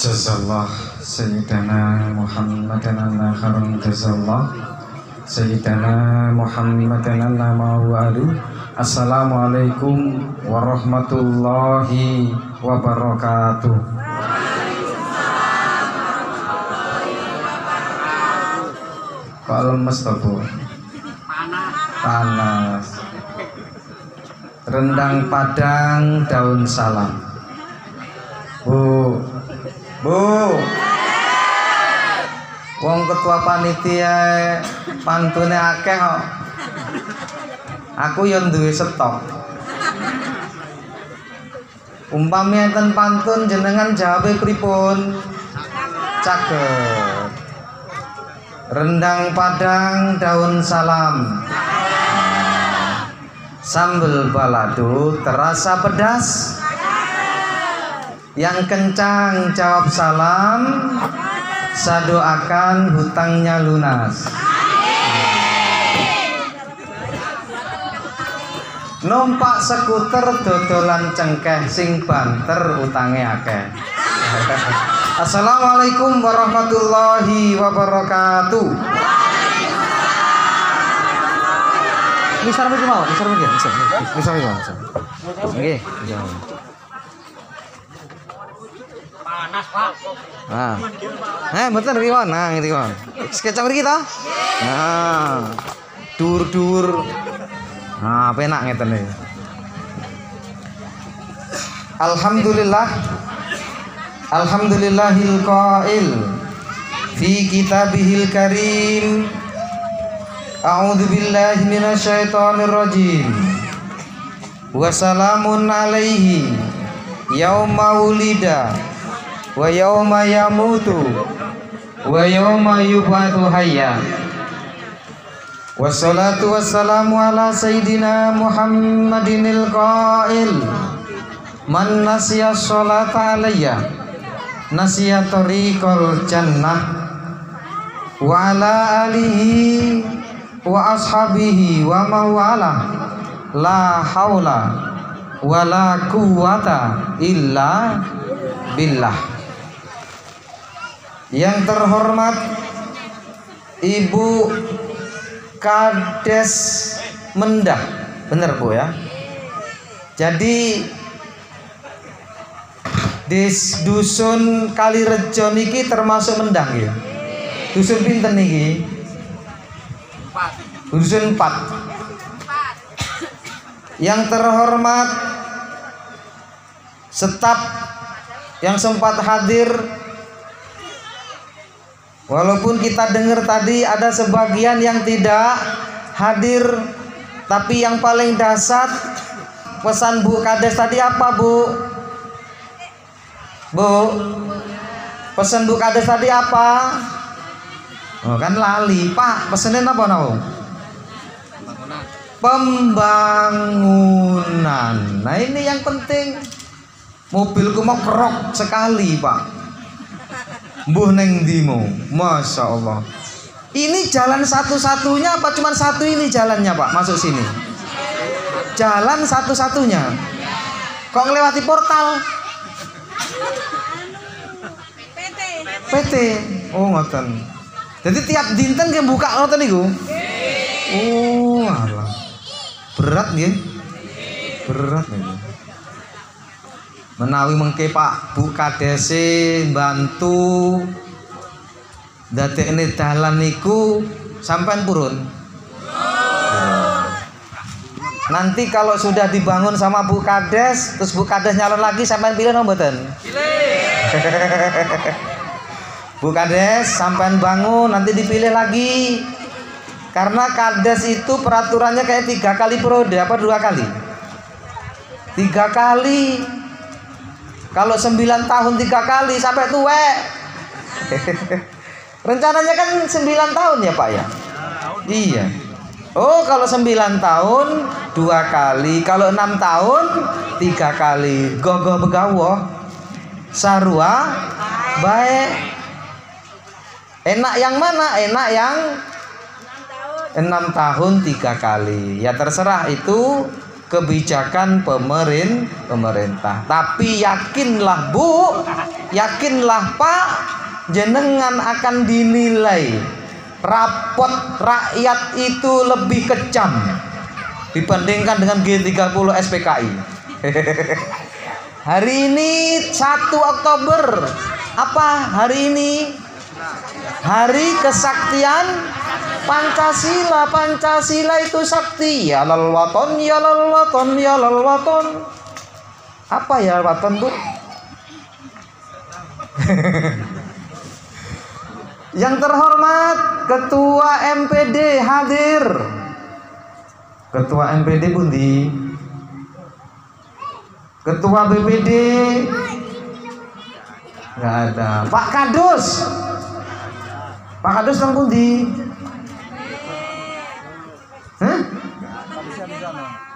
Jazallah Sayyidana Muhammadan anna khairun jazallah Sayyidana Muhammadan anna ma'walu. Assalamualaikum warahmatullahi wabarakatuh. Kok lemes toh? Panas. Rendang Padang daun salam. Bu, wong ketua panitia pantune akeh kok. Aku yang duwe stok. Umpami enten pantun jenengan jawabe pripun? Caket. Rendang Padang daun salam. Sambal balado terasa pedas. Yang kencang jawab salam, saya doakan hutangnya lunas. Numpak skuter dodolan cengkeh sing banter utange akeh. Assalamualaikum warahmatullahi wabarakatuh. Misal begini mau, misal begini. Oke, panas Pak. Betul riwan. Riwan. Sketsa mriki ta? Nah. Dur. Penak ngeten iki. Alhamdulillahil qail fi kitabihil karim. A'udzu billahi minasyaitonir rajim. Wa salamun alaihi yauma wulida wa yauma yamutu wa yauma yub'atsu hayya. Wassalatu wassalamu ala sayyidina Muhammadinil qail man nasiya sholata alayya nasiya tariqal jannah wa ala alihi wa ashabihi wa mawala la haula wa la quwwata illa billah. Yang terhormat Ibu Kades Mendah, bener Bu ya. Jadi di dusun Kalirejo niki termasuk Mendah ya. Dusun pinten niki? Dusun 4. Yang terhormat staf yang sempat hadir, walaupun kita dengar tadi ada sebagian yang tidak hadir, tapi yang paling dasar pesan Bu Kades tadi apa Bu? Pesan Bu Kades tadi apa? Oh kan lali Pak, pesenin apa nau? Pembangunan. Nah ini yang penting. Mobilku mau kerok sekali Pak. Mbuh neng dimo, masya Allah. Ini jalan satu-satunya apa cuma satu ini jalannya Pak masuk sini? Jalan satu-satunya. Kok ngelewati portal? PT. Oh ngoten. Jadi tiap dinten ke buka ngoten niku. Oh alah. Berat nggih. Berat niku. Menawi mengke Pak Bu Kadese bantu dadekne dalan niku sampean purun. Nanti kalau sudah dibangun sama Bu Kades, terus Bu Kades nyalon lagi sampean pilih napa mboten? Pilih. Bu Kades sampean bangun nanti dipilih lagi. Karena Kades itu peraturannya kayak 3 kali periode apa 2 kali? 3 kali. Kalau 9 tahun 3 kali sampai tuwek. Rencananya kan 9 tahun ya Pak ya? Iya. Oh kalau 9 tahun 2 kali, kalau 6 tahun 3 kali. Gogo begawoh sarua baik. Enak yang mana? Enak yang 6 tahun 3 kali. Ya terserah itu kebijakan pemerintah. Tapi yakinlah Bu, yakinlah Pak, jenengan akan dinilai rapot rakyat itu lebih kejam dibandingkan dengan G30 SPKI. Hari ini 1 Oktober, apa hari ini? Hari kesaktian Pancasila. Pancasila itu sakti. Ya lal waton, ya lal waton, ya lal waton. Apa ya waton, Bu? Yang terhormat Ketua MPD hadir. Ketua MPD pundi? Ketua BPD nggak ada. Pak Kadus, Pak Kadus nang pundi? Hah?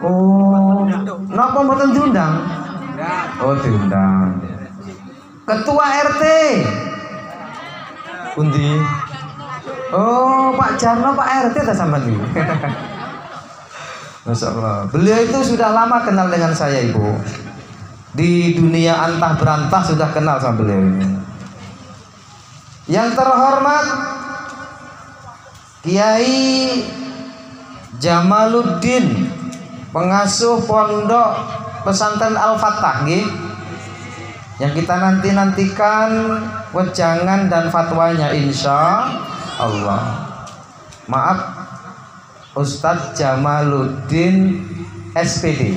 Oh, napa mboten diundang? Oh, diundang. Ketua RT pundi? Oh, Pak Jarno, Pak RT ta sampean iki. Masya Allah. Beliau itu sudah lama kenal dengan saya, Ibu. Di dunia antah berantah sudah kenal sama beliau ini. Yang terhormat Kiai Jamaluddin, pengasuh pondok pesantren Al-Fatah, yang kita nantikan wejangan dan fatwanya insya Allah. Maaf, Ustadz Jamaluddin SPD.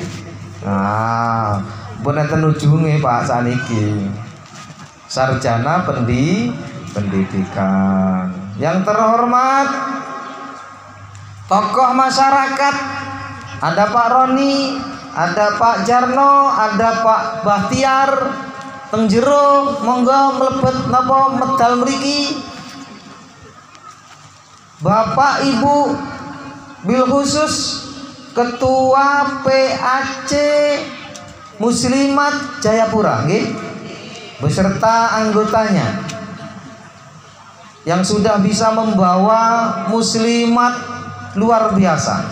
Nah, bonten ujunge Pak saniki sarjana pendidikan. Yang terhormat tokoh masyarakat, ada Pak Roni, ada Pak Jarno, ada Pak Bahtiar teng jero, monggo mlebet napa medal mriki. Bapak Ibu bil khusus Ketua PAC Muslimat Jayapura, beserta anggotanya yang sudah bisa membawa muslimat luar biasa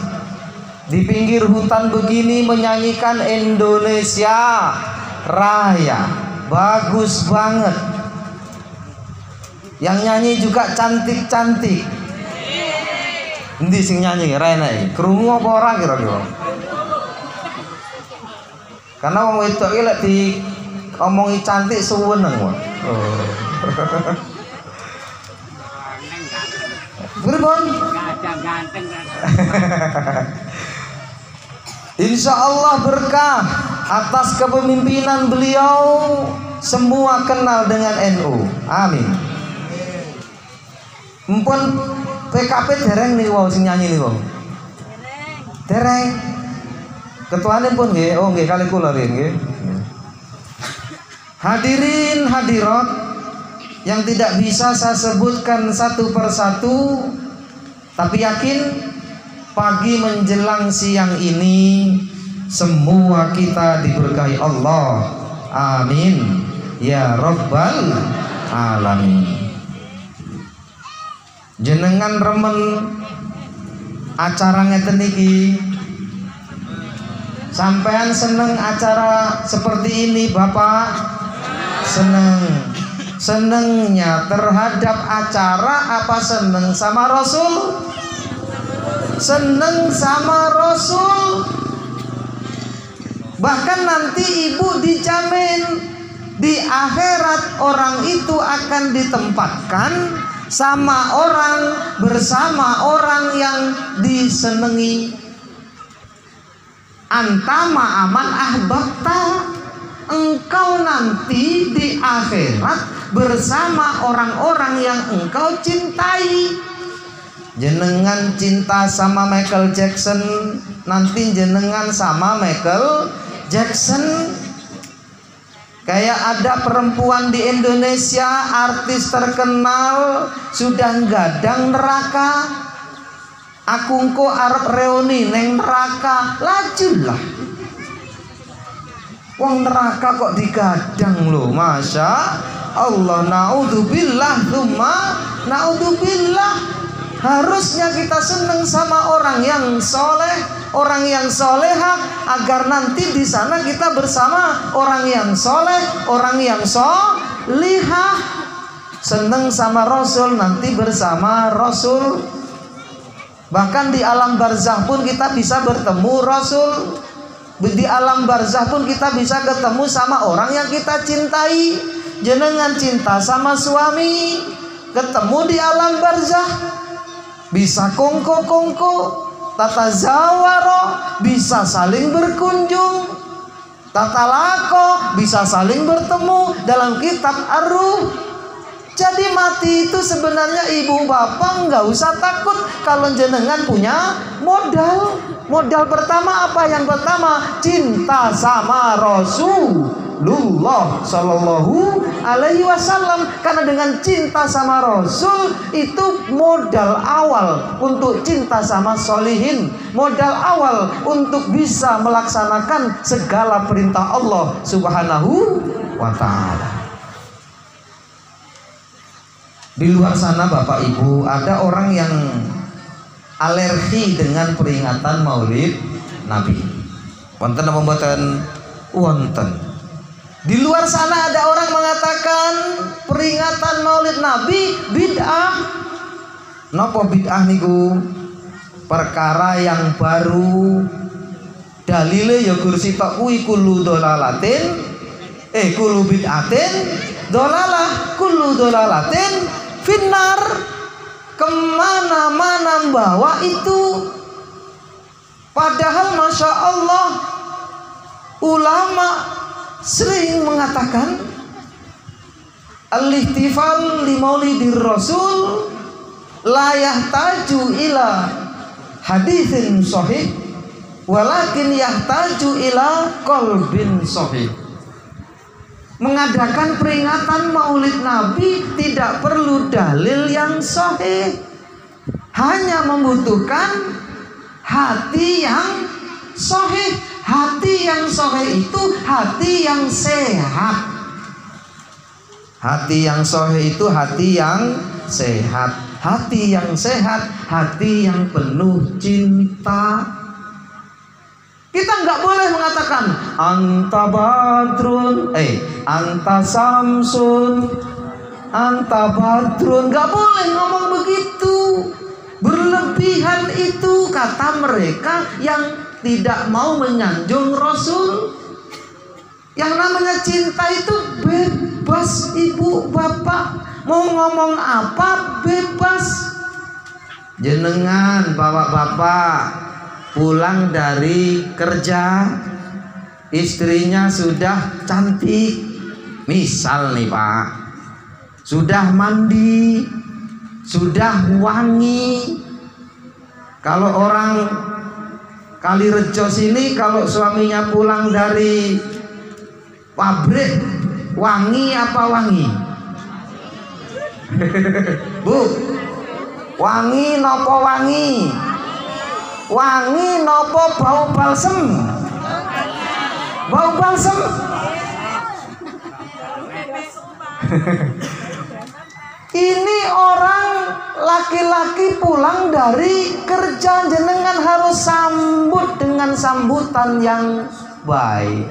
di pinggir hutan begini menyanyikan Indonesia Raya, bagus banget. Yang nyanyi juga cantik-cantik. Endi sing nyanyi rene? Krungu apa ora kira-kira? Karena wong wedok iki lek diomongi cantik suweneng wae. Oh. Pripun? Ganteng. Insya Allah berkah atas kepemimpinan beliau, semua kenal dengan NU. Amin. Mumpun PKP dereng nih wong sing nyanyi nih wong. Dereng. Ketuane pun nggih, oh nggih kali kula nggih. Hadirin hadirat yang tidak bisa saya sebutkan satu persatu, tapi yakin pagi menjelang siang ini semua kita diberkahi Allah. Amin ya rabbal alamin. Jenengan remen acara ngeten iki, sampean seneng acara seperti ini Bapak? Seneng. Senengnya terhadap acara apa seneng sama Rasul? Seneng sama Rasul. Bahkan nanti ibu dijamin di akhirat orang itu akan ditempatkan sama orang, bersama orang yang disenangi. Antama aman ahbabta, engkau nanti di akhirat bersama orang-orang yang engkau cintai. Jenengan cinta sama Michael Jackson, nanti jenengan sama Michael Jackson. Kayak ada perempuan di Indonesia, artis terkenal, sudah gadang neraka. Aku engko arep reuni neng neraka, lajulah. Wong neraka kok digadang loh, masya Allah. Naudzubillah, tsumma naudzubillah. Harusnya kita senang sama orang yang soleh, orang yang soleha, agar nanti di sana kita bersama orang yang soleh, orang yang solihah. Senang sama Rasul, nanti bersama Rasul. Bahkan di alam barzah pun kita bisa bertemu Rasul. Di alam barzah pun kita bisa ketemu sama orang yang kita cintai. Jenengan cinta sama suami, ketemu di alam barzah, bisa kongko-kongko, tata zawaro, bisa saling berkunjung, tata lako, bisa saling bertemu dalam kitab ar-ruh. Jadi mati itu sebenarnya ibu bapak nggak usah takut kalau jenengan punya modal. Modal pertama apa? Yang pertama, cinta sama Rasulullah Sallallahu Alaihi Wasallam. Karena dengan cinta sama Rasul itu modal awal untuk cinta sama solihin, modal awal untuk bisa melaksanakan segala perintah Allah Subhanahu wa Ta'ala. Di luar sana Bapak Ibu, ada orang yang alergi dengan peringatan Maulid Nabi. Wonten apa mboten? Wonten. Di luar sana ada orang mengatakan peringatan Maulid Nabi bid'ah. Napa bid'ah niku? Perkara yang baru. Dalile ya kursi tok kuwi kullu dolalatin, kullu bid'atin dolalah, kullu dolalatin finnar. Kemana-mana bawa itu. Padahal Masya Allah, ulama sering mengatakan al-ihtifal li maulidir rasul la yahtaju ila haditsin sahih walakin yahtaju ila qalbin sahih. Mengadakan peringatan Maulid Nabi tidak perlu dalil yang sahih, hanya membutuhkan hati yang sahih. Hati yang sahih itu hati yang sehat. Hati yang sahih itu hati yang sehat. Hati yang sehat, hati yang penuh cinta. Kita nggak boleh mengatakan anta badrun, anta samsun, anta badrun. Nggak boleh ngomong begitu. Berlebihan itu kata mereka yang tidak mau menyanjung Rasul. Yang namanya cinta itu bebas ibu bapak, mau ngomong apa bebas. Jenengan bapak-bapak pulang dari kerja, istrinya sudah cantik, misal nih Pak, sudah mandi, sudah wangi. Kalau orang Kalirejo sini, kalau suaminya pulang dari pabrik, wangi apa wangi? Bu, wangi nopo wangi? Wangi nopo bau balsem? Bau balsem. Ini orang laki-laki pulang dari kerja, jenengan harus sambut dengan sambutan yang baik,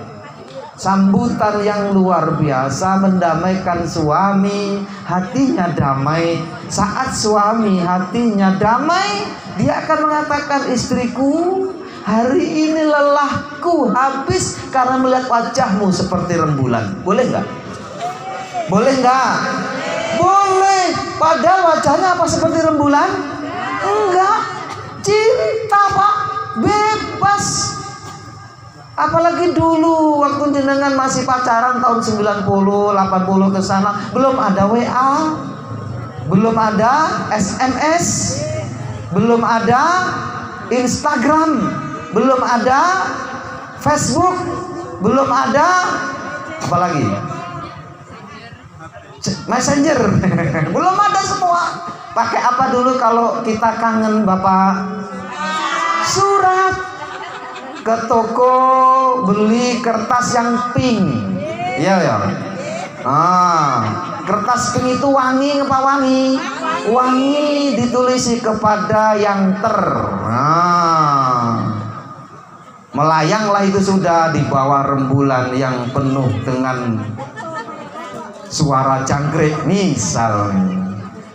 sambutan yang luar biasa, mendamaikan suami, hatinya damai. Saat suami hatinya damai, dia akan mengatakan, istriku, hari ini lelahku habis karena melihat wajahmu seperti rembulan. Boleh nggak? Boleh nggak? Boleh. Padahal wajahnya apa seperti rembulan? Enggak. Cinta Pak, bebas. Apalagi dulu waktu jenengan masih pacaran tahun 90, 80 ke sana, belum ada WA, belum ada SMS, belum ada Instagram, belum ada Facebook, belum ada apalagi Messenger. Belum ada semua. Pakai apa dulu kalau kita kangen Bapak? Surat. Ke toko beli kertas yang pink. Iya ya. Kertas pink itu wangi apa wangi? wangi ditulisi kepada yang melayanglah itu sudah di bawah rembulan yang penuh dengan suara jangkrik. Misal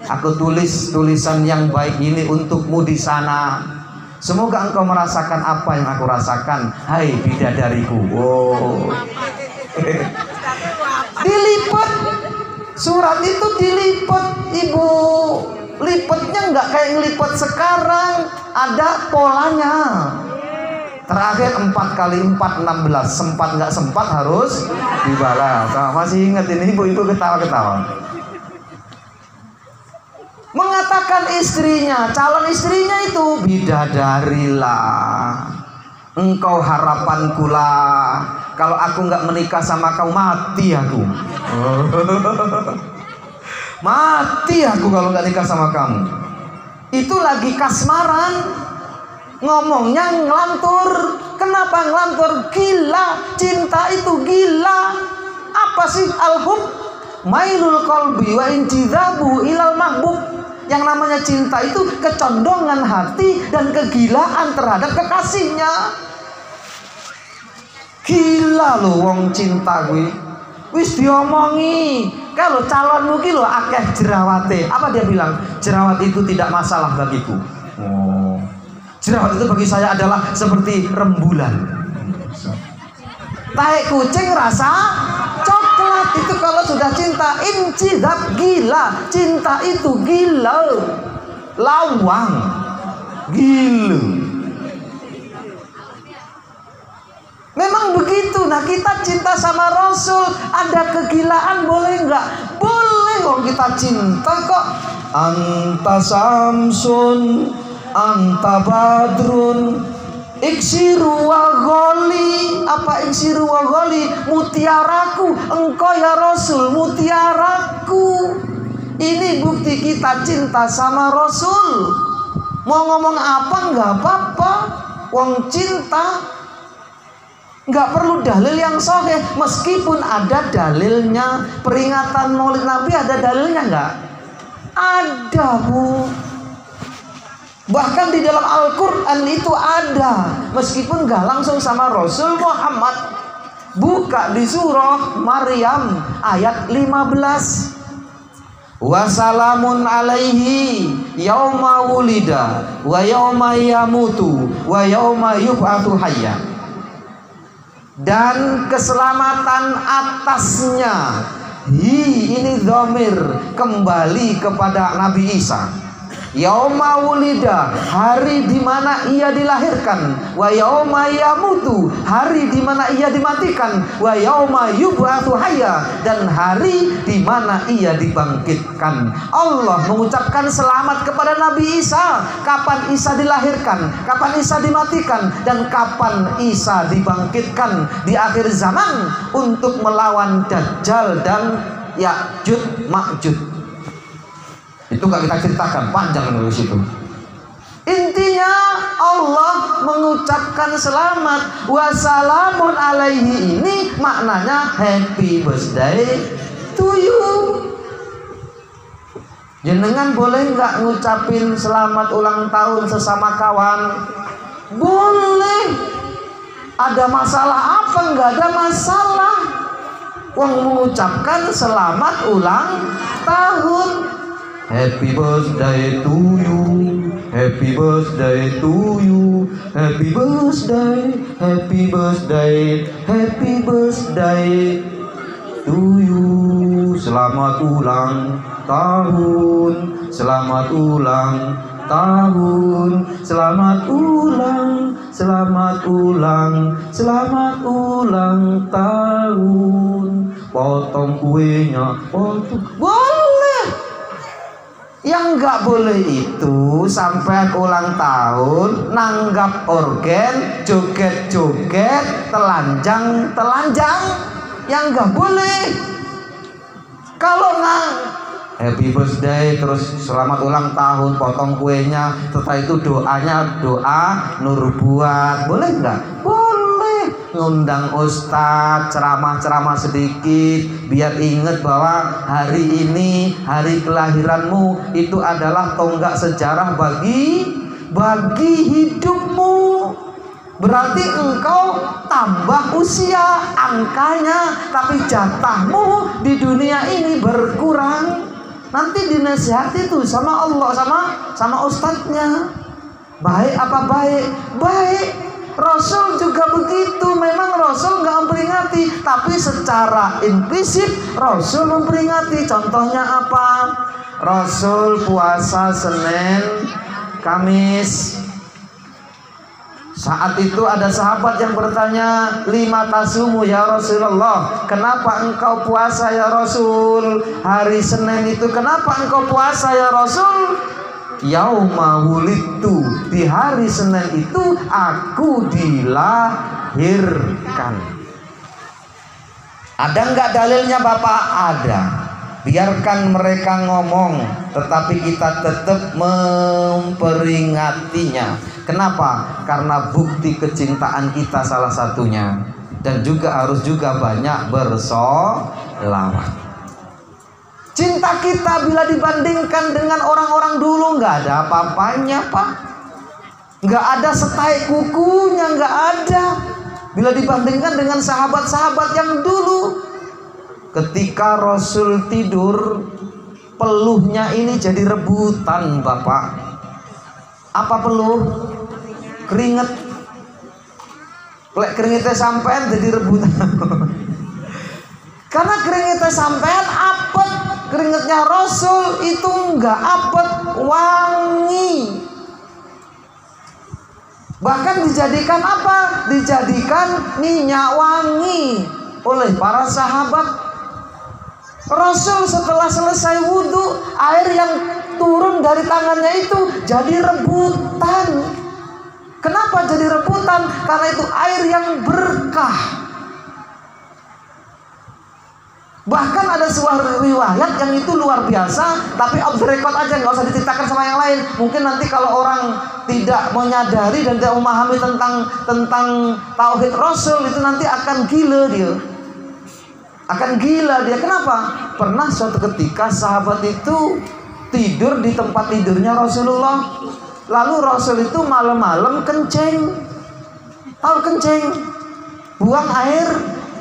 aku tulis tulisan yang baik ini untukmu di sana, semoga engkau merasakan apa yang aku rasakan, hai bidadariku. Oh. Dilipat, surat itu dilipat, ibu. Lipatnya nggak kayak ngelipet sekarang, ada polanya. Terakhir 4 kali 4 16, sempat nggak sempat harus dibalas. Nah, masih ingat ini ibu-ibu ketawa-ketawa. Mengatakan istrinya, calon istrinya itu, bidadarilah, engkau harapanku lah. Kalau aku nggak menikah sama kau, mati aku. Mati aku kalau nggak nikah sama kamu. Itu lagi kasmaran, ngomongnya ngelantur. Kenapa ngelantur? Gila, cinta itu gila. Apa sih al-hub? Mailul qalbi wa intizabu ilal mahbub. Yang namanya cinta itu kecondongan hati dan kegilaan terhadap kekasihnya. Gila loh wong cinta gue. Wis diomongi, kalau calonmu ki lho akeh jerawate. Apa dia bilang? Jerawat itu tidak masalah bagiku. Oh. Jerawat itu bagi saya adalah seperti rembulan. Tai kucing rasa coklat. Itu kalau sudah cinta incidab, gila. Cinta itu gila, lawang, gila. Memang begitu. Nah, kita cinta sama Rasul, ada kegilaan boleh nggak? Boleh kok, kita cinta kok. Anta samsun, anta badrun, iksiru wa ghali. Apa iksiru wa ghali? Mutiaraku, engkau ya Rasul, mutiaraku. Ini bukti kita cinta sama Rasul. Mau ngomong apa nggak apa-apa. Wong cinta nggak perlu dalil yang sahih, meskipun ada dalilnya. Peringatan Maulid Nabi ada dalilnya nggak? Ada, Bu. Bahkan di dalam Al-Quran itu ada, meskipun nggak langsung sama Rasul Muhammad. Buka di surah Maryam ayat 15. Wassalamun alaihi yauma wulida wa yauma yamutu wa yauma yub'atsu hayya. Dan keselamatan atasnya, ini dhamir kembali kepada Nabi Isa. Yauma wulida, hari di mana ia dilahirkan. Wa yauma yamutu, hari di mana ia dimatikan. Wa yauma yub'atsu hayya, dan hari di mana ia dibangkitkan. Allah mengucapkan selamat kepada Nabi Isa. Kapan Isa dilahirkan, kapan Isa dimatikan, dan kapan Isa dibangkitkan di akhir zaman untuk melawan Dajjal dan Ya'juj Ma'juj. Itu gak kita ceritakan, panjang dari situ. Intinya Allah mengucapkan selamat. Wassalamun alaihi ini maknanya happy birthday to you. Jenengan boleh nggak ngucapin selamat ulang tahun sesama kawan? Boleh. Ada masalah apa? Nggak ada masalah. Wong mengucapkan selamat ulang tahun. Happy birthday to you, happy birthday to you, happy birthday, happy birthday, happy birthday to you. Selamat ulang tahun, selamat ulang tahun, selamat ulang, selamat ulang, selamat ulang tahun. Potong kuenya, potong. Boleh. Yang nggak boleh itu sampai ulang tahun nanggap organ, joget-joget, telanjang. Yang nggak boleh. Kalau happy birthday terus selamat ulang tahun, potong kuenya, setelah itu doanya doa nur buat, boleh nggak? Boleh. ngundang ustadz ceramah-ceramah sedikit biar inget bahwa hari ini hari kelahiranmu itu adalah tonggak sejarah bagi hidupmu. Berarti engkau tambah usia angkanya, tapi jatahmu di dunia ini berkurang. Nanti dinasihati tuh sama Allah, sama ustadznya. Baik apa baik? Baik. Rasul juga begitu. Memang Rasul nggak memperingati, tapi secara implisit Rasul memperingati. Contohnya apa? Rasul puasa Senin, Kamis. Saat itu ada sahabat yang bertanya, lima tasumu ya Rasulullah, kenapa engkau puasa ya Rasul? Hari Senin itu kenapa engkau puasa ya Rasul? Yauma wulidtu, di hari Senin itu aku dilahirkan. Ada enggak dalilnya Bapak? Ada. Biarkan mereka ngomong, tetapi kita tetap memperingatinya. Kenapa? Karena bukti kecintaan kita salah satunya. Dan juga harus banyak bersolawat. Cinta kita bila dibandingkan dengan orang-orang dulu nggak ada apa-apanya, Pak. Nggak ada setai kukunya, nggak ada. Bila dibandingkan dengan sahabat-sahabat yang dulu, ketika Rasul tidur, peluhnya ini jadi rebutan, Bapak. Apa peluh? Keringet. Lek keringetnya sampean jadi rebutan. Karena keringetnya sampean apet, keringetnya Rasul itu enggak apet, wangi. Bahkan dijadikan apa? Dijadikan minyak wangi oleh para sahabat. Rasul setelah selesai wudhu, air yang turun dari tangannya itu jadi rebutan. Kenapa jadi rebutan? Karena itu air yang berkah. Bahkan ada sebuah riwayat yang itu luar biasa, tapi off the record aja, nggak usah diceritakan sama yang lain. Mungkin nanti kalau orang tidak menyadari dan tidak memahami tentang tauhid Rasul, itu nanti akan gila dia. Kenapa? Pernah suatu ketika sahabat itu tidur di tempat tidurnya Rasulullah. Lalu Rasul itu malam-malam kencing. Tahu kencing? Buang air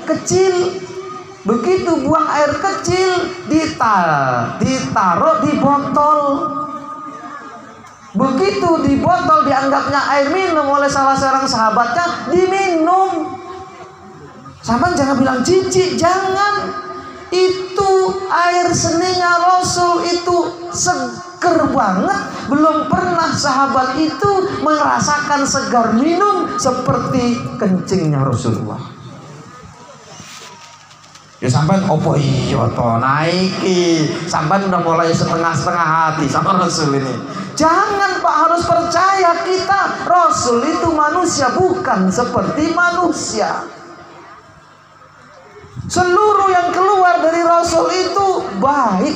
kecil. Begitu buang air kecil, ditaruh di botol. Begitu di botol dianggapnya air minum oleh salah seorang sahabatnya, diminum. Sampai jangan bilang jijik, jangan. Itu air seninya Rasul itu seger banget. Belum pernah sahabat itu merasakan segar minum seperti kencingnya Rasulullah. Ya sampai opo iya to naiki. Sampai udah mulai setengah-setengah hati sama Rasul ini. Jangan Pak, harus percaya kita. Rasul itu manusia, bukan seperti manusia. Seluruh yang keluar dari Rasul itu baik,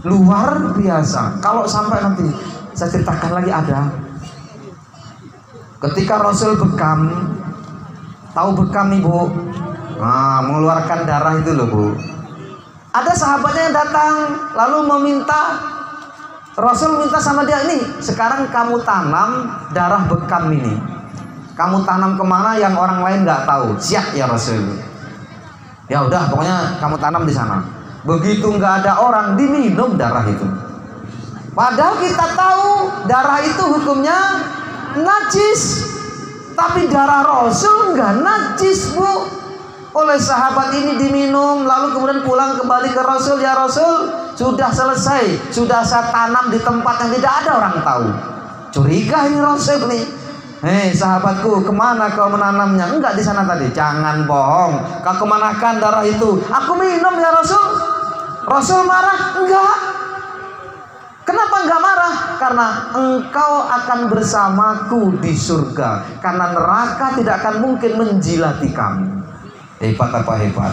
luar biasa. Kalau sampai nanti saya ceritakan lagi, ada ketika Rasul bekam. Tahu bekam nih Bu? Nah, mengeluarkan darah itu loh Bu. Ada sahabatnya yang datang lalu meminta, Rasul minta sama dia, ini sekarang kamu tanam darah bekam ini. Kamu tanam kemana yang orang lain nggak tahu. Siap ya Rasul. Ya udah, pokoknya kamu tanam di sana. Begitu nggak ada orang, diminum darah itu. Padahal kita tahu darah itu hukumnya najis. Tapi darah Rasul nggak najis Bu. Oleh sahabat ini diminum, lalu kemudian pulang kembali ke Rasul. Ya Rasul, sudah selesai, sudah saya tanam di tempat yang tidak ada orang tahu. Curiga ini Rasul nih. Hei sahabatku, kemana kau menanamnya? Enggak, di sana tadi. Jangan bohong. Kau kemanakan darah itu? Aku minum ya Rasul. Rasul marah? Enggak. Kenapa enggak marah? Karena engkau akan bersamaku di surga. Karena neraka tidak akan mungkin menjilati kamu. Hebat apa hebat?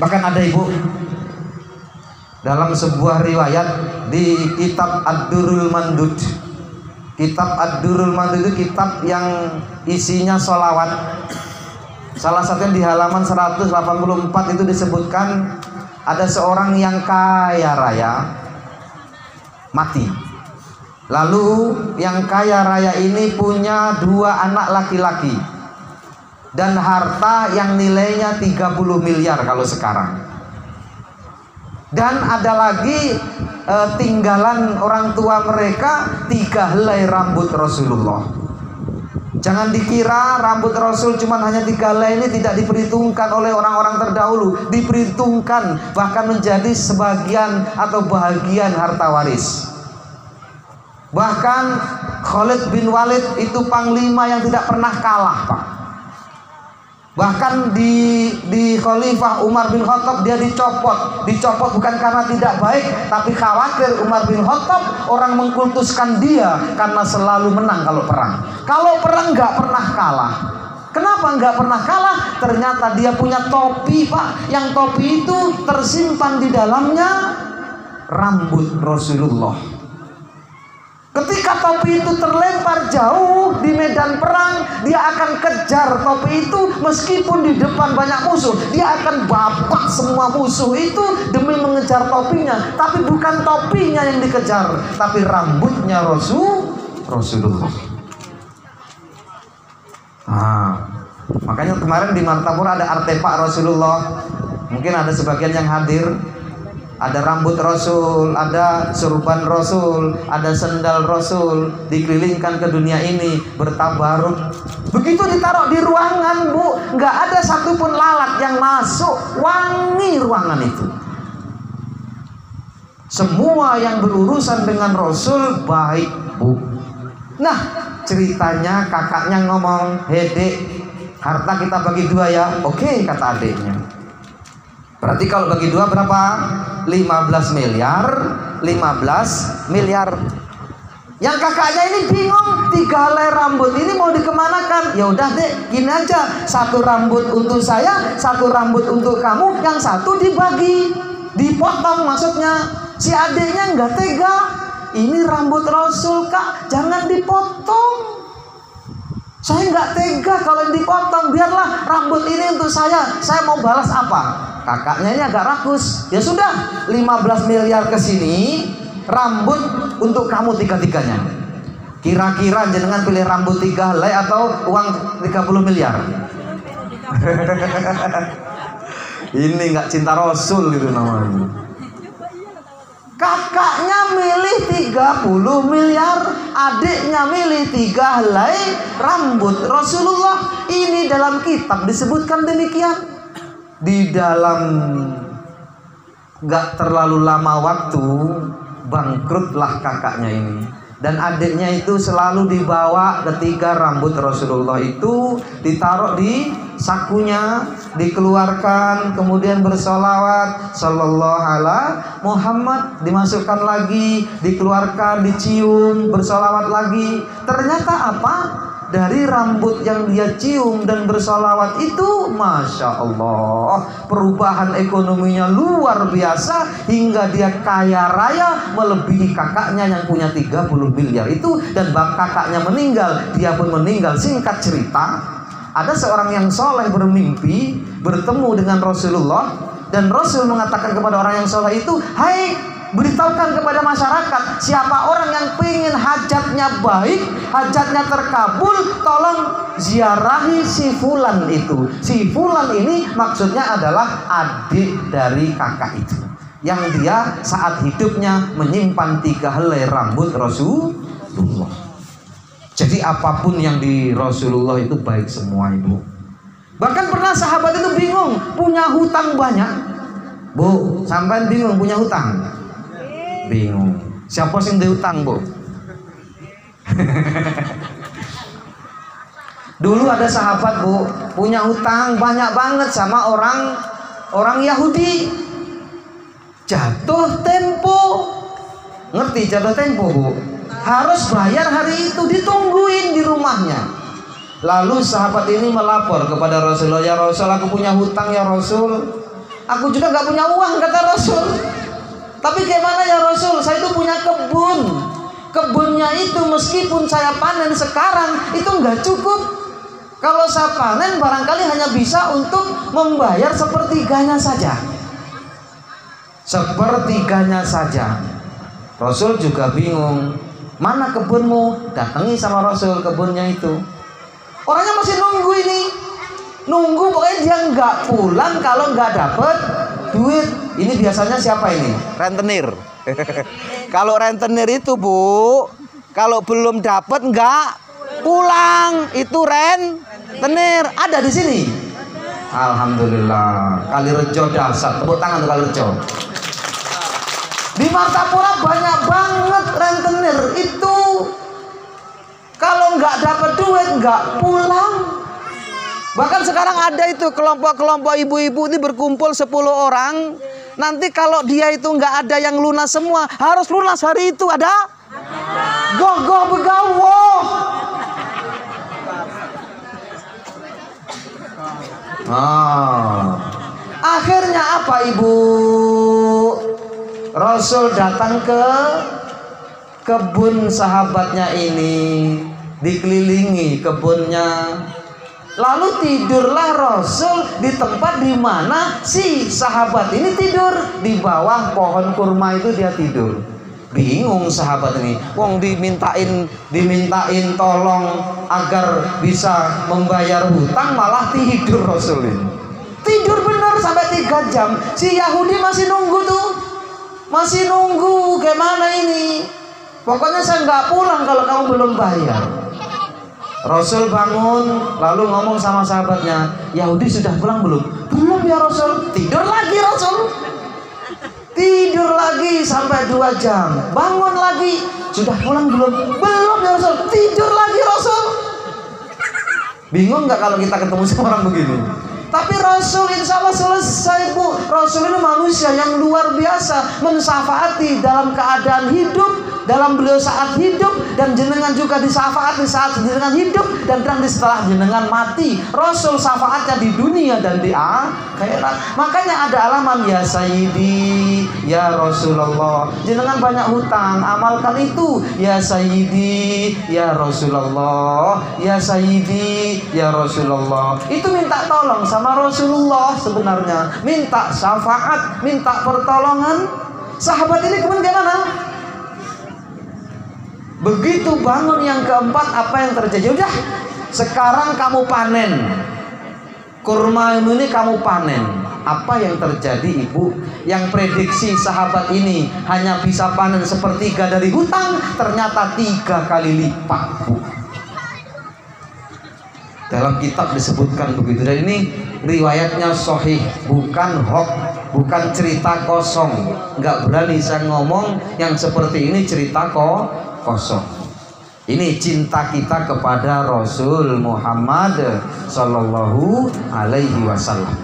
Bahkan ada Ibu, dalam sebuah riwayat di kitab Ad-Durrul Mandud, Kitab Ad-Durrul Mansur itu kitab yang isinya sholawat. Salah satunya di halaman 184 itu disebutkan ada seorang yang kaya raya mati. Lalu yang kaya raya ini punya 2 anak laki-laki dan harta yang nilainya 30 miliar kalau sekarang. Dan ada lagi tinggalan orang tua mereka 3 helai rambut Rasulullah. Jangan dikira rambut Rasul cuma hanya 3 helai ini tidak diperhitungkan oleh orang-orang terdahulu. Diperhitungkan, bahkan menjadi sebagian atau bahagian harta waris. Bahkan Khalid bin Walid itu panglima yang tidak pernah kalah, Pak. Bahkan di Khalifah Umar bin Khattab dia dicopot bukan karena tidak baik, tapi khawatir Umar bin Khattab orang mengkultuskan dia karena selalu menang kalau perang. Kalau perang nggak pernah kalah. Kenapa nggak pernah kalah? Ternyata dia punya topi, Pak. Yang topi itu tersimpan di dalamnya rambut Rasulullah. Ketika topi itu terlempar jauh di medan perang, dia akan kejar topi itu meskipun di depan banyak musuh. Dia akan babak semua musuh itu demi mengejar topinya. Tapi bukan topinya yang dikejar, tapi rambutnya Rasulullah. Makanya kemarin di Martapura ada artefak Rasulullah. Mungkin ada sebagian yang hadir. Ada rambut Rasul, ada surban Rasul, ada sendal Rasul, dikelilingkan ke dunia ini bertabaruk. Begitu ditaruh di ruangan, Bu, nggak ada satupun lalat yang masuk, wangi ruangan itu. Semua yang berurusan dengan Rasul baik, Bu. Nah, ceritanya kakaknya ngomong, "Dek, harta kita bagi 2 ya." "Oke," kata adiknya. Berarti kalau bagi 2 berapa? 15 miliar. Yang kakaknya ini bingung, 3 helai rambut ini mau dikemanakan? Ya udah deh, gini aja, 1 rambut untuk saya, 1 rambut untuk kamu, yang 1 dibagi, dipotong maksudnya. Si adiknya nggak tega, ini rambut Rasul Kak, jangan dipotong. Saya nggak tega kalau dipotong, biarlah rambut ini untuk saya mau balas apa? Kakaknya ini agak rakus. Ya sudah, 15 miliar ke sini, rambut untuk kamu 3-tiganya. Kira-kira jenengan pilih rambut 3 helai atau uang 30 miliar? Ini nggak cinta Rasul gitu namanya. Kakaknya milih 30 miliar, adiknya milih 3 helai rambut Rasulullah. Ini dalam kitab disebutkan demikian. Di dalam gak terlalu lama waktu bangkrutlah kakaknya ini, dan adiknya itu selalu dibawa ketika rambut Rasulullah itu ditaruh di sakunya, dikeluarkan, kemudian bersolawat sallallahu ala Muhammad, dimasukkan lagi, dikeluarkan, dicium, bersolawat lagi. Ternyata apa? Dari rambut yang dia cium dan bersolawat itu, Masya Allah, perubahan ekonominya luar biasa, hingga dia kaya raya melebihi kakaknya yang punya 30 miliar itu. Dan kakaknya meninggal, dia pun meninggal. Singkat cerita, ada seorang yang soleh bermimpi bertemu dengan Rasulullah, dan Rasul mengatakan kepada orang yang soleh itu, "Hai, beritahukan kepada masyarakat, siapa orang yang pengen hajatnya baik, hajatnya terkabul, tolong ziarahi si Fulan itu." Si Fulan ini maksudnya adalah adik dari kakak itu, yang dia saat hidupnya menyimpan 3 helai rambut Rasulullah. Jadi apapun yang di Rasulullah itu baik semua, Ibu. Bahkan pernah sahabat itu bingung, punya hutang banyak. Bu, sampai bingung punya hutang? Bingung. Siapa sing diutang, Bu? Dulu ada sahabat, Bu, punya hutang banyak banget sama orang Yahudi. Jatuh tempo. Ngerti jatuh tempo, Bu? Harus bayar hari itu, ditungguin di rumahnya. Lalu sahabat ini melapor kepada Rasulullah, "Ya Rasul, aku punya hutang ya Rasul. Aku juga gak punya uang," kata Rasul. "Tapi gimana ya Rasul, saya itu punya kebun. Kebunnya itu meskipun saya panen sekarang itu nggak cukup. Kalau saya panen barangkali hanya bisa untuk membayar sepertiganya saja. Sepertiganya saja. Rasul juga bingung. Mana kebunmu? Datangi sama Rasul kebunnya itu. Orangnya masih nunggu ini. Nunggu pokoknya dia nggak pulang kalau nggak dapet duit. Ini biasanya siapa ini? Rentenir. Kalau rentenir itu Bu, kalau belum dapat nggak pulang, itu rentenir. Ada di sini. Alhamdulillah. Kalirejo dasar, tepuk tangan untuk Kalirejo. Di Martapura banyak banget rentenir itu. Kalau nggak dapat duit nggak pulang. Bahkan sekarang ada itu kelompok-kelompok ibu-ibu ini berkumpul 10 orang. Nanti kalau dia itu nggak ada yang lunas semua, harus lunas hari itu. Ada? Goh-goh begawoh. Akhirnya apa Ibu? Rasul datang ke kebun sahabatnya ini, dikelilingi kebunnya. Lalu tidurlah Rasul di tempat di mana si sahabat ini tidur. Di bawah pohon kurma itu dia tidur. Bingung sahabat ini. Wong dimintain tolong agar bisa membayar hutang, malah tidur Rasul ini. Tidur benar sampai 3 jam. Si Yahudi masih nunggu tuh. Masih nunggu, gimana ini? Pokoknya saya nggak pulang kalau kamu belum bayar. Rasul bangun lalu ngomong sama sahabatnya, Yahudi sudah pulang belum? Belum ya Rasul. Tidur lagi Rasul. Tidur lagi sampai 2 jam. Bangun lagi, sudah pulang belum? Belum ya Rasul. Tidur lagi Rasul. Bingung nggak kalau kita ketemu sama orang begini? Tapi Rasul insya Allah selesai Bu. Rasul ini manusia yang luar biasa, mensafaati dalam keadaan hidup, dalam beliau saat hidup, dan jenengan juga disafaati saat jenengan hidup, dan nanti setelah jenengan mati. Rasul syafaatnya di dunia dan di akhirat. Makanya ada alaman ya Sayyidi, ya Rasulullah. Jenengan banyak hutang, amalkan itu. Ya Sayyidi, ya Rasulullah. Ya Sayyidi, ya Rasulullah. Itu minta tolong sama Rasulullah sebenarnya. Minta syafaat, minta pertolongan. Sahabat ini kemudian gimana? Begitu bangun yang keempat, apa yang terjadi? Udah, sekarang kamu panen kurma ini, kamu panen. Apa yang terjadi Ibu? Yang prediksi sahabat ini hanya bisa panen sepertiga dari hutang, ternyata 3 kali lipat Bu. Dalam kitab disebutkan begitu. Dan ini riwayatnya sahih, bukan hoax, bukan cerita kosong. Nggak berani saya ngomong yang seperti ini cerita kosong. Ini cinta kita kepada Rasul Muhammad Sallallahu Alaihi Wasallam.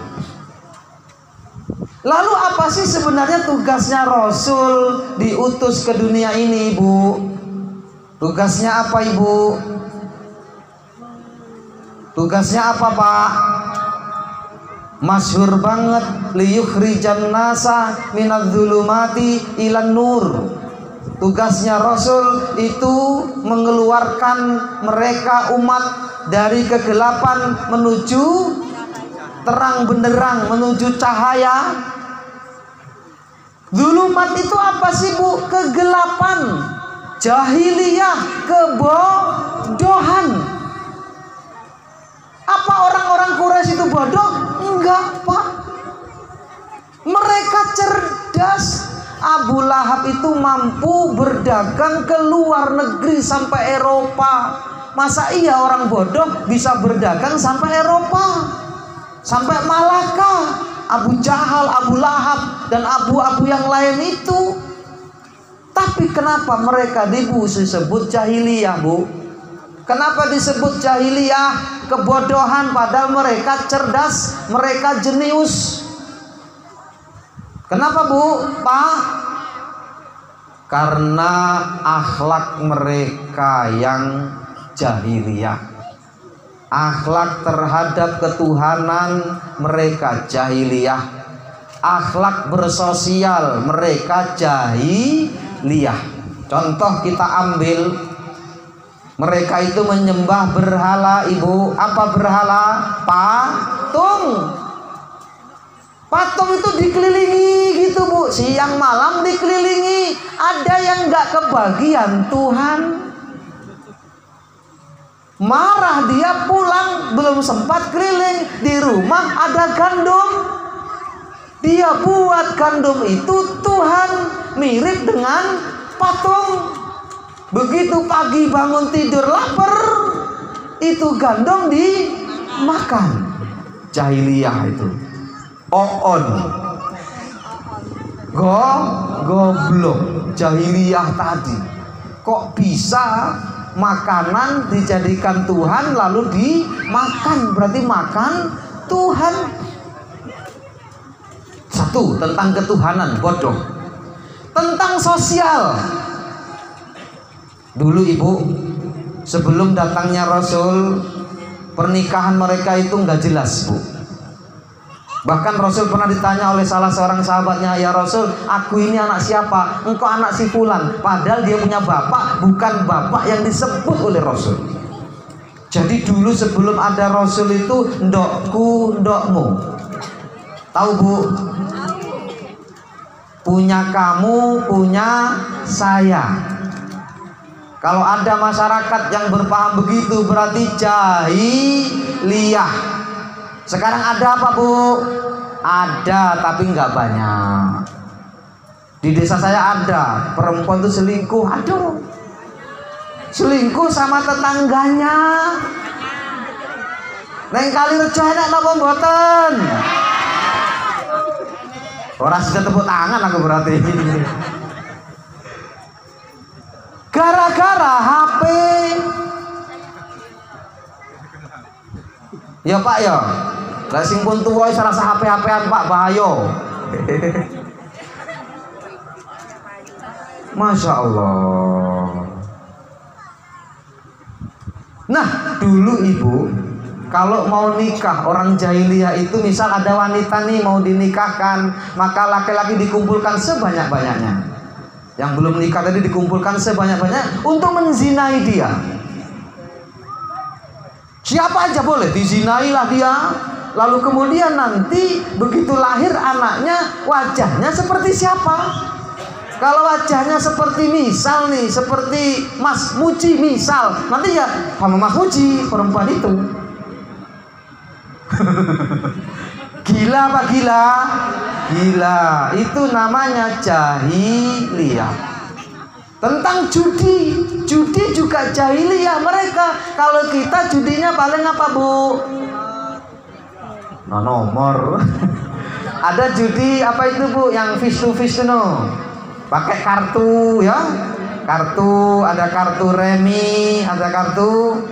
Lalu apa sih sebenarnya tugasnya Rasul diutus ke dunia ini Ibu? Tugasnya apa Ibu? Tugasnya apa Pak? Masyhur banget, liyukhrijan nasa minadz-dzulumati ilan nur. Tugasnya Rasul itu mengeluarkan mereka umat dari kegelapan menuju terang benderang, menuju cahaya. Dzulumat itu apa sih Bu? Kegelapan, jahiliyah, kebodohan. Apa orang-orang Quraisy itu bodoh? Enggak Pak. Mereka cerdas. Abu Lahab itu mampu berdagang ke luar negeri sampai Eropa. Masa iya orang bodoh bisa berdagang sampai Eropa, sampai Malaka? Abu Jahal, Abu Lahab, dan abu-abu yang lain itu. Tapi kenapa mereka disebut jahiliyah Bu? Kenapa disebut jahiliyah? Kebodohan, padahal mereka cerdas, mereka jenius. Kenapa Bu? Pak? Karena akhlak mereka yang jahiliyah. Akhlak terhadap ketuhanan mereka jahiliyah. Akhlak bersosial mereka jahiliyah. Contoh kita ambil, mereka itu menyembah berhala, ibu. Apa berhala? Patung. Patung itu dikelilingi gitu bu, siang malam dikelilingi. Ada yang nggak kebagian Tuhan. Marah dia pulang, belum sempat keliling. Di rumah ada gandum. Dia buat gandum itu Tuhan, mirip dengan patung. Begitu pagi bangun tidur lapar, itu gandum dimakan. Jahiliyah itu. Oon. Goblok. Jahiliyah tadi. Kok bisa makanan dijadikan Tuhan lalu dimakan? Berarti makan Tuhan. Satu, tentang ketuhanan, bodoh. Tentang sosial. Dulu ibu, sebelum datangnya Rasul, pernikahan mereka itu nggak jelas bu. Bahkan Rasul pernah ditanya oleh salah seorang sahabatnya, ya Rasul, aku ini anak siapa? Engkau anak si fulan. Padahal dia punya bapak, bukan bapak yang disebut oleh Rasul. Jadi dulu sebelum ada Rasul itu ndokku, ndokmu. Tahu bu? Punya kamu, punya saya. Kalau ada masyarakat yang berpaham begitu berarti jahiliyah. Sekarang ada apa bu? Ada tapi nggak banyak. Di desa saya ada perempuan itu selingkuh. Aduh, selingkuh sama tetangganya. Neng kali rejo enak napa mboten? Orang sudah tepuk tangan aku berarti. Gara-gara HP. Ya Pak ya. Lah sing pun tuwa salah HP-HPan Pak bahaya. Masya Allah. Nah dulu ibu, kalau mau nikah orang jahiliyah itu, misal ada wanita nih mau dinikahkan, maka laki-laki dikumpulkan sebanyak-banyaknya. Yang belum nikah tadi dikumpulkan sebanyak-banyak untuk menzinai dia. Siapa aja boleh dizinailah dia. Lalu kemudian nanti begitu lahir anaknya, wajahnya seperti siapa? Kalau wajahnya seperti misal nih, seperti Mas Muji misal, nanti ya sama Mas Muji perempuan itu. Gila apa gila? Gila. Itu namanya jahiliyah. Tentang judi, judi juga jahiliyah mereka. Kalau kita judinya paling apa bu? No, nomor. Ada judi apa itu bu? Yang face to face no. Pakai kartu ya. Kartu, ada kartu remi, ada kartu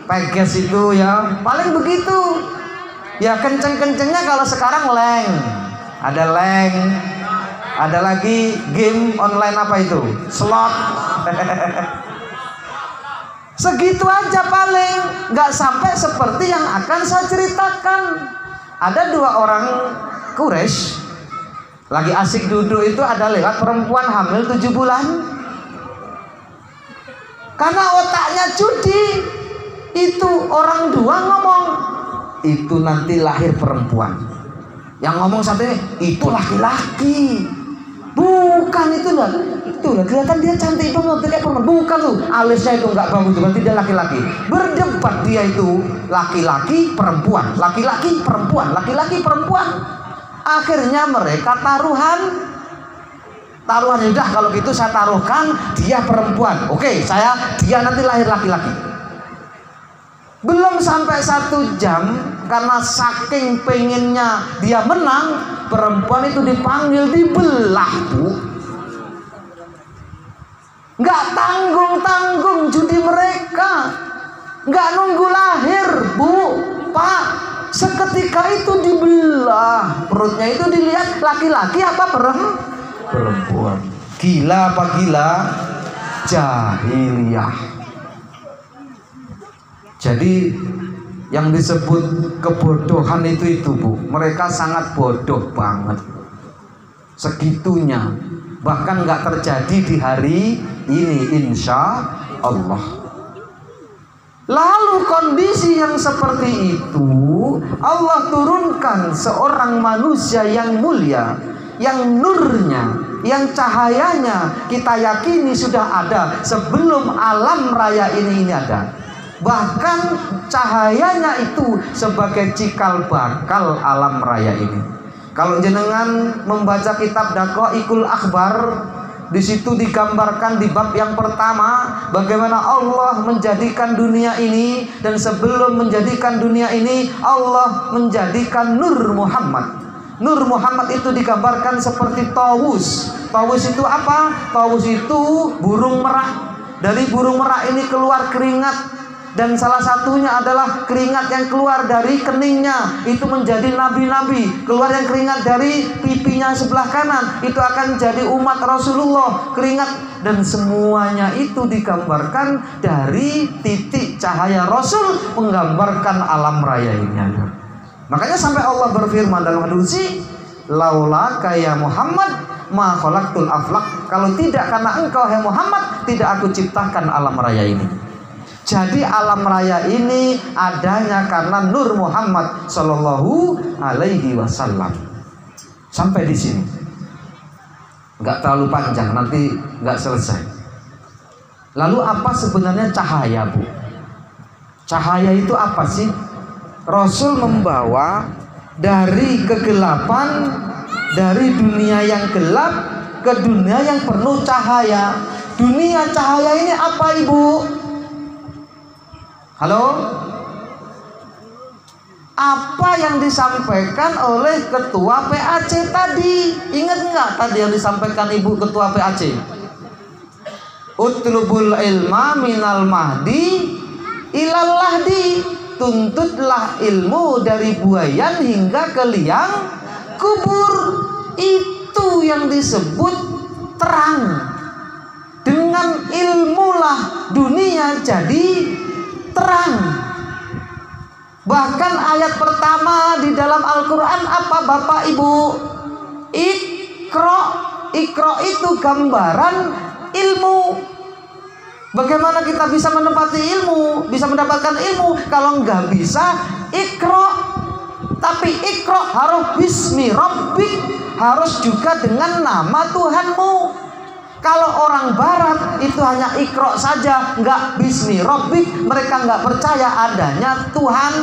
peges itu ya. Paling begitu. Ya kenceng-kencengnya kalau sekarang leng. Ada leng. Ada lagi game online apa itu? Slot. Segitu aja paling. Nggak sampai seperti yang akan saya ceritakan. Ada dua orang Quraisy lagi asik duduk itu, ada lewat perempuan hamil 7 bulan. Karena otaknya judi, itu orang dua ngomong, itu nanti lahir perempuan. Yang ngomong satu ini, itu laki-laki. Bukan itu lah, kelihatan dia cantik banget kayak perempuan. Bukan tuh, alisnya itu nggak bagus, berarti dia laki-laki. Berdebat dia itu laki-laki perempuan, laki-laki perempuan, laki-laki perempuan. Akhirnya mereka taruhan. Taruhan udah kalau gitu saya taruhkan dia perempuan. Oke, dia nanti lahir laki-laki. Belum sampai 1 jam, karena saking pengennya dia menang, perempuan itu dipanggil, dibelah bu. Nggak tanggung-tanggung judi mereka, nggak nunggu lahir bu, pak. Seketika itu dibelah, perutnya itu dilihat laki-laki apa perempuan. Gila apa gila? Jahiliyah. Jadi yang disebut kebodohan itu bu, mereka sangat bodoh banget. Segitunya bahkan nggak terjadi di hari ini insya Allah. Lalu kondisi yang seperti itu Allah turunkan seorang manusia yang mulia, yang nurnya, yang cahayanya kita yakini sudah ada sebelum alam raya ini ada. Bahkan cahayanya itu sebagai cikal bakal alam raya ini. Kalau jenengan membaca kitab Daqaiqul Akhbar, di situ digambarkan di bab yang pertama bagaimana Allah menjadikan dunia ini, dan sebelum menjadikan dunia ini Allah menjadikan Nur Muhammad. Nur Muhammad itu digambarkan seperti tawus. Tawus itu apa? Tawus itu burung merak. Dari burung merak ini keluar keringat, dan salah satunya adalah keringat yang keluar dari keningnya itu menjadi nabi-nabi. Keluar yang keringat dari pipinya sebelah kanan itu akan jadi umat Rasulullah. Keringat dan semuanya itu digambarkan dari titik cahaya Rasul, menggambarkan alam raya ini. Makanya sampai Allah berfirman dalam hadis, laula kaya Muhammad ma khalaqtul aflaq. Kalau tidak karena engkau hai Muhammad, tidak aku ciptakan alam raya ini. Jadi alam raya ini adanya karena Nur Muhammad Sallallahu Alaihi Wasallam. Sampai di sini, nggak terlalu panjang, nanti nggak selesai. Lalu apa sebenarnya cahaya, Bu? Cahaya itu apa sih? Rasul membawa dari kegelapan, dari dunia yang gelap ke dunia yang penuh cahaya. Dunia cahaya ini apa, Ibu? Halo? Apa yang disampaikan oleh ketua PAC tadi? Ingat nggak tadi yang disampaikan Ibu ketua PAC? Utlubul ilma minal mahdi ilal lahdi. Tuntutlah ilmu dari buayan hingga ke liang kubur. Itu yang disebut terang. Dengan ilmulah dunia jadi terang. Bahkan ayat pertama di dalam Al-Quran apa Bapak Ibu? Iqra. Iqra itu gambaran ilmu. Bagaimana kita bisa menempati ilmu, bisa mendapatkan ilmu kalau nggak bisa Iqra? Tapi Iqra harus bismi rabbik, harus juga dengan nama Tuhanmu. Kalau orang barat itu hanya Iqra saja, nggak bismi rabbik, mereka nggak percaya adanya Tuhan.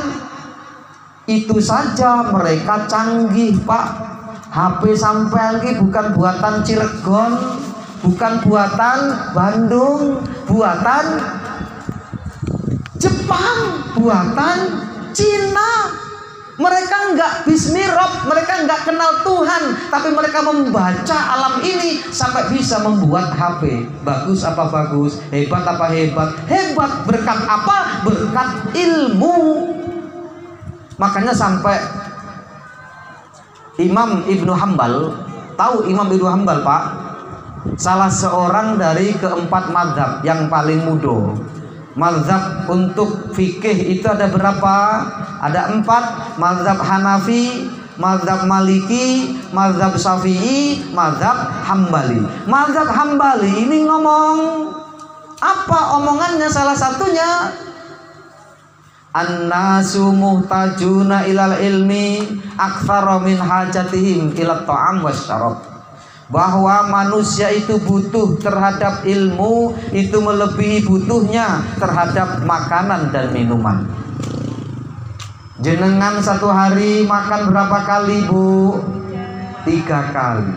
Itu saja mereka canggih, Pak. HP sampean ini bukan buatan Cilegon, bukan buatan Bandung, buatan Jepang, buatan Cina. Mereka enggak bismi Rabb, mereka enggak kenal Tuhan, tapi mereka membaca alam ini sampai bisa membuat HP. Bagus apa bagus, hebat apa hebat, hebat berkat apa? Berkat ilmu. Makanya sampai Imam Ibnu Hambal, tahu Imam Ibnu Hambal, Pak? Salah seorang dari keempat mazhab yang paling muda. Mazhab untuk fikih itu ada berapa? Ada 4. Mazhab Hanafi, mazhab Maliki, mazhab Syafi'i, mazhab Hambali. Mazhab Hambali ini ngomong apa omongannya? Salah satunya an-nasu muhtajuna ilal ilmi aktsara min hajatihim ila ta'am wasyarab. Bahwa manusia itu butuh terhadap ilmu, itu melebihi butuhnya terhadap makanan dan minuman. Jenengan satu hari makan berapa kali, Bu? 3 kali.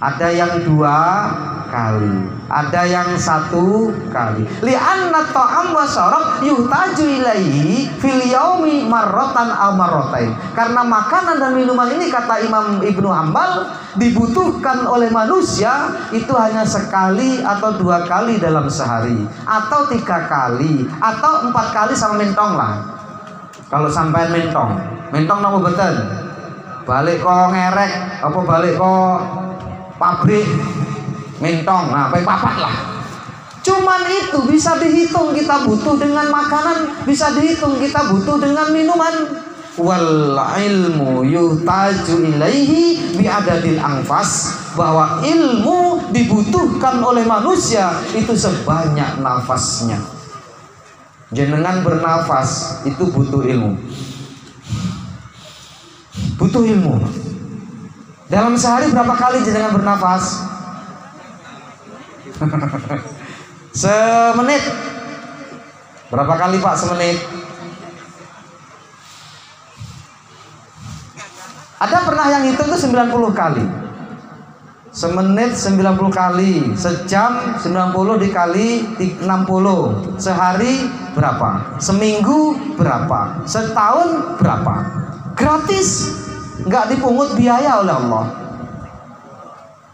Ada yang 2 kali, ada yang 1 kali. Li'anna ta'am wa syarab yuhtaju ilaihi fil yaumi marratan aw marratain. Karena makanan dan minuman ini, kata Imam Ibnu Hambal, dibutuhkan oleh manusia itu hanya sekali atau 2 kali dalam sehari, atau 3 kali, atau 4 kali sama mentong lah. Kalau sampai mentong nopo beten? Balik kok ngerek, apa balik kok pabrik mentong, nah pakai papat lah. Cuman itu bisa dihitung kita butuh dengan makanan, bisa dihitung kita butuh dengan minuman. wal ilmu yuhtaju ilaihi bi'adadil anfas, bahwa ilmu dibutuhkan oleh manusia itu sebanyak nafasnya. Jenengan bernafas itu butuh ilmu. Butuh ilmu. Dalam sehari berapa kali jenengan bernafas? Semenit. Berapa kali Pak semenit? Ada pernah yang hitung itu 90 kali. Semenit 90 kali, sejam 90 dikali 60. Sehari berapa? Seminggu berapa? Setahun berapa? Gratis, nggak dipungut biaya oleh Allah.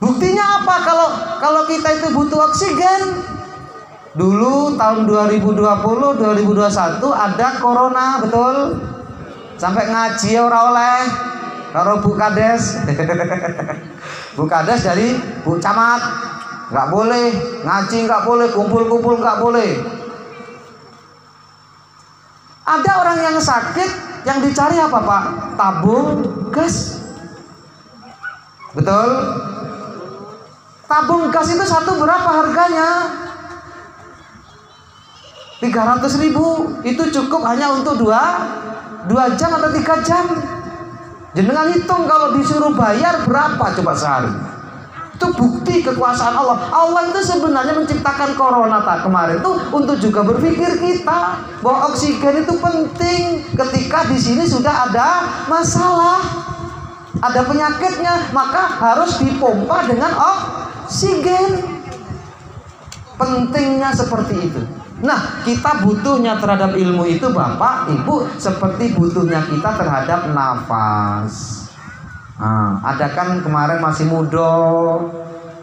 Buktinya apa? Kalau kita itu butuh oksigen. Dulu tahun 2020, 2021 ada corona, betul? Sampai ngaji ora oleh. Karo Bu Kades. Bu Kades dari Bu Camat, nggak boleh ngaji, nggak boleh kumpul-kumpul, nggak boleh. Ada orang yang sakit, yang dicari apa Pak? Tabung gas. Betul? Tabung gas itu satu berapa harganya? 300.000. Itu cukup hanya untuk 2 jam atau 3 jam. Jenengan hitung kalau disuruh bayar berapa coba sehari. Itu bukti kekuasaan Allah. Allah itu sebenarnya menciptakan corona kemarin itu untuk juga berpikir kita bahwa oksigen itu penting ketika di sini sudah ada masalah, ada penyakitnya, maka harus dipompa dengan oksigen. Pentingnya seperti itu. Nah, kita butuhnya terhadap ilmu itu Bapak, Ibu, seperti butuhnya kita terhadap nafas. Nah, ada kan kemarin masih muda,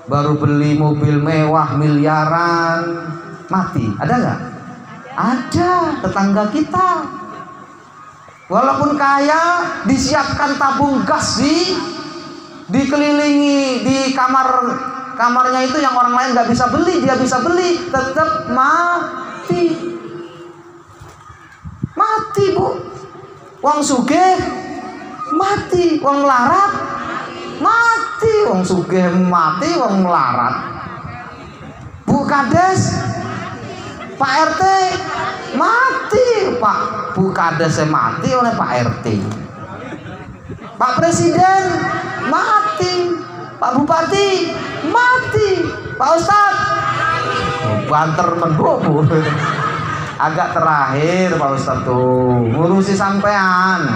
baru beli mobil mewah miliaran, mati. Ada nggak? Ada, tetangga kita. Walaupun kaya, disiapkan tabung gas dikelilingi di kamarnya itu yang orang lain nggak bisa beli, dia bisa beli, tetap mati Bu. Wong sugih mati, wong melarat mati, wong sugih mati, wong melarat. Bu Kades, Pak RT mati, Pak Bu Kades mati oleh Pak RT. Pak Presiden mati, Pak Bupati mati, Pak Ustadz banter menbobo. Agak terakhir Pak Ustadz tuh ngurusi sampean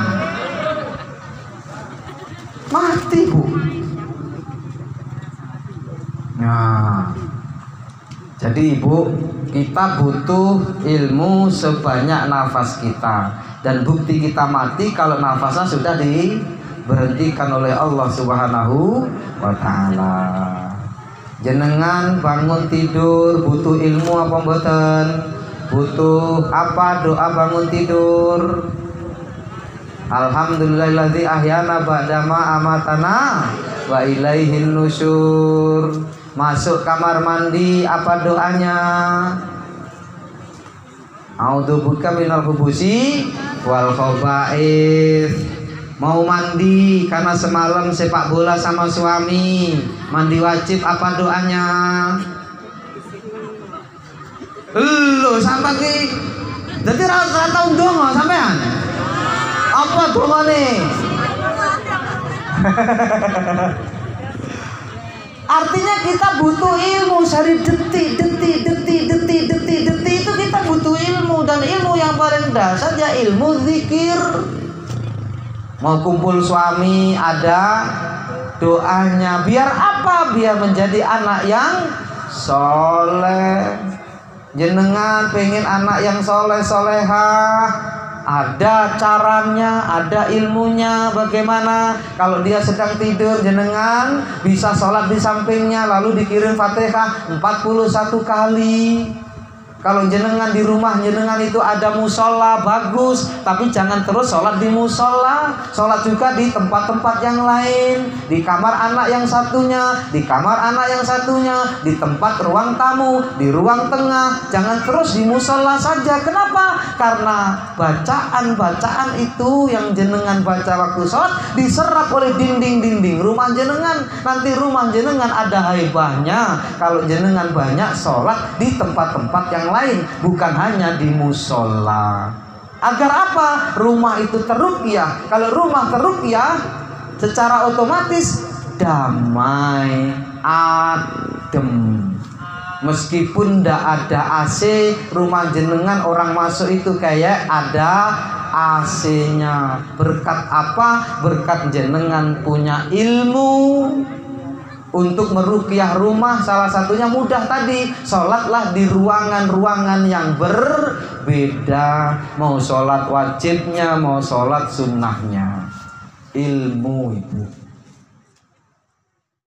mati Bu. Nah, jadi Ibu, kita butuh ilmu sebanyak nafas kita, dan bukti kita mati kalau nafasnya sudah diberhentikan oleh Allah Subhanahu wa Ta'ala. Jenengan bangun tidur butuh ilmu apa mboten? Butuh apa doa bangun tidur? Alhamdulillahilladzi ahyana ba'dama amatana wa ilaihin nusyur. Masuk kamar mandi apa doanya? A'udzubika minal khubusi wal khaba'ith. Mau mandi karena semalam sepak bola sama suami, mandi wajib, apa doanya? Lu sampai ki jadi rasa tau dongo sampean. Apa dongane? Artinya kita butuh ilmu dari detik itu kita butuh ilmu, dan ilmu yang paling dasar ya ilmu zikir. Mau kumpul suami ada doanya, biar apa? Biar menjadi anak yang soleh. Jenengan pengen anak yang soleh solehah, ada caranya, ada ilmunya. Bagaimana kalau dia sedang tidur, jenengan bisa sholat di sampingnya, lalu dikirim Fatihah 41 kali. Kalau jenengan di rumah jenengan itu ada musola bagus, tapi jangan terus sholat di musola. Sholat juga di tempat-tempat yang lain, di kamar anak yang satunya, di kamar anak yang satunya, di tempat ruang tamu, di ruang tengah. Jangan terus di musola saja. Kenapa? Karena bacaan-bacaan itu yang jenengan baca waktu sholat diserap oleh dinding-dinding rumah jenengan. Nanti rumah jenengan ada haibahnya kalau jenengan banyak sholat di tempat-tempat yang lain, bukan hanya di musola. Agar apa? Rumah itu teruqyah. Kalau rumah teruqyah, secara otomatis damai, adem. Meskipun ndak ada AC, rumah jenengan orang masuk itu kayak ada AC-nya. Berkat apa? Berkat jenengan punya ilmu untuk meruqyah rumah. Salah satunya mudah tadi, sholatlah di ruangan-ruangan yang berbeda. Mau sholat wajibnya, mau sholat sunnahnya. Ilmu itu.